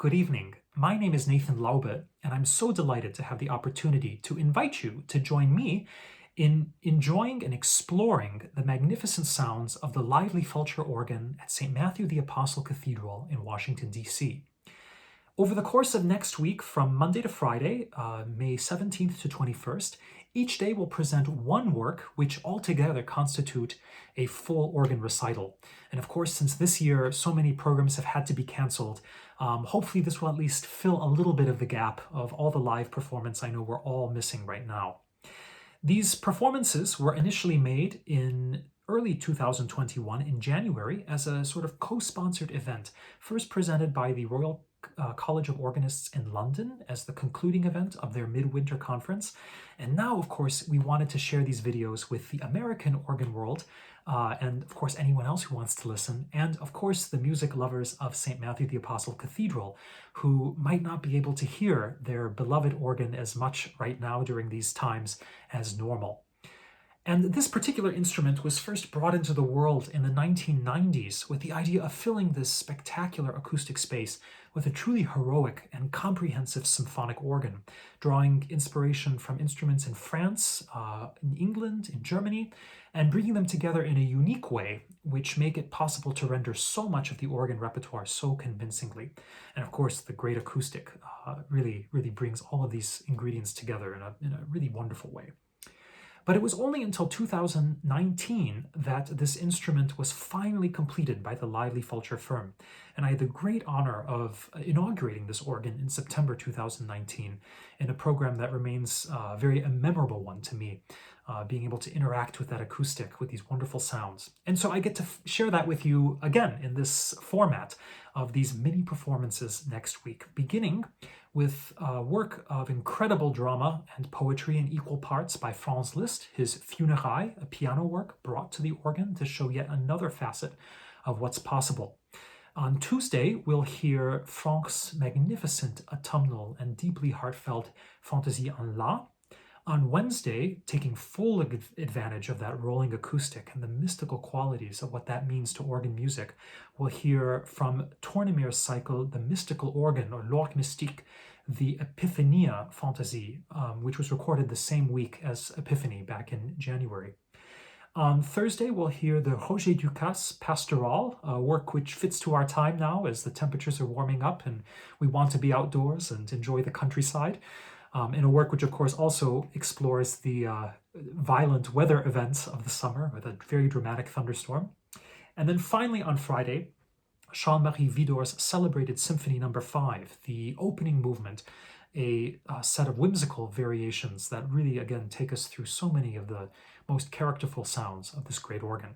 Good evening. My name is Nathan Laube, and I'm so delighted to have the opportunity to invite you to join me in enjoying and exploring the magnificent sounds of the lively Fulcher organ at St. Matthew the Apostle Cathedral in Washington, D.C. Over the course of next week, from Monday to Friday, May 17th to 21st, each day will present one work which altogether constitute a full organ recital. And of course, since this year so many programs have had to be canceled, hopefully this will at least fill a little bit of the gap of all the live performance I know we're all missing right now. These performances were initially made in early 2021 in January as a sort of co-sponsored event, first presented by the Royal College of Organists in London as the concluding event of their midwinter conference. And now, of course, we wanted to share these videos with the American organ world, and of course anyone else who wants to listen, and of course the music lovers of St. Matthew the Apostle Cathedral, who might not be able to hear their beloved organ as much right now during these times as normal. And this particular instrument was first brought into the world in the 1990s with the idea of filling this spectacular acoustic space with a truly heroic and comprehensive symphonic organ, drawing inspiration from instruments in France, in England, in Germany, and bringing them together in a unique way, which make it possible to render so much of the organ repertoire so convincingly. And of course, the great acoustic really brings all of these ingredients together in a really wonderful way. But it was only until 2019 that this instrument was finally completed by the lively Fulcher firm. And I had the great honor of inaugurating this organ in September 2019 in a program that remains a very memorable one to me, being able to interact with that acoustic, with these wonderful sounds. And so I get to share that with you again in this format of these mini performances next week, beginning with work of incredible drama and poetry in equal parts by Franz Liszt, his Funérailles, a piano work brought to the organ to show yet another facet of what's possible. On Tuesday, we'll hear Franck's magnificent autumnal and deeply heartfelt Fantaisie en La. On Wednesday, taking full advantage of that rolling acoustic and the mystical qualities of what that means to organ music, we'll hear from Tournemere's cycle, The Mystical Organ, or L'Orgue Mystique, the Epiphania Fantaisie, which was recorded the same week as Epiphany back in January. On Thursday, we'll hear the Roger Ducasse Pastoral, a work which fits to our time now as the temperatures are warming up and we want to be outdoors and enjoy the countryside. In a work which, of course, also explores the violent weather events of the summer with a very dramatic thunderstorm. And then finally on Friday, Jean-Marie Widor's celebrated Symphony No. 5, the opening movement, a set of whimsical variations that really, again, take us through so many of the most characterful sounds of this great organ.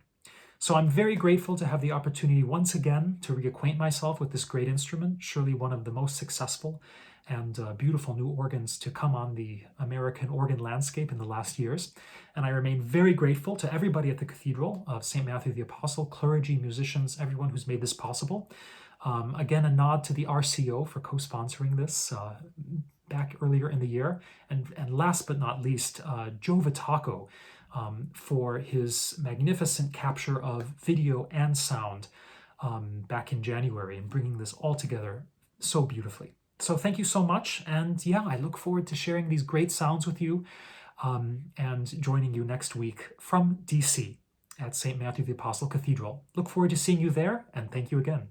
So I'm very grateful to have the opportunity once again to reacquaint myself with this great instrument, surely one of the most successful and beautiful new organs to come on the American organ landscape in the last years. And I remain very grateful to everybody at the Cathedral of St. Matthew the Apostle, clergy, musicians, everyone who's made this possible. Again, a nod to the RCO for co-sponsoring this back earlier in the year. And last but not least, Joe Vitacco for his magnificent capture of video and sound back in January and bringing this all together so beautifully. So thank you so much. And yeah, I look forward to sharing these great sounds with you and joining you next week from DC at St. Matthew the Apostle Cathedral. Look forward to seeing you there, and thank you again.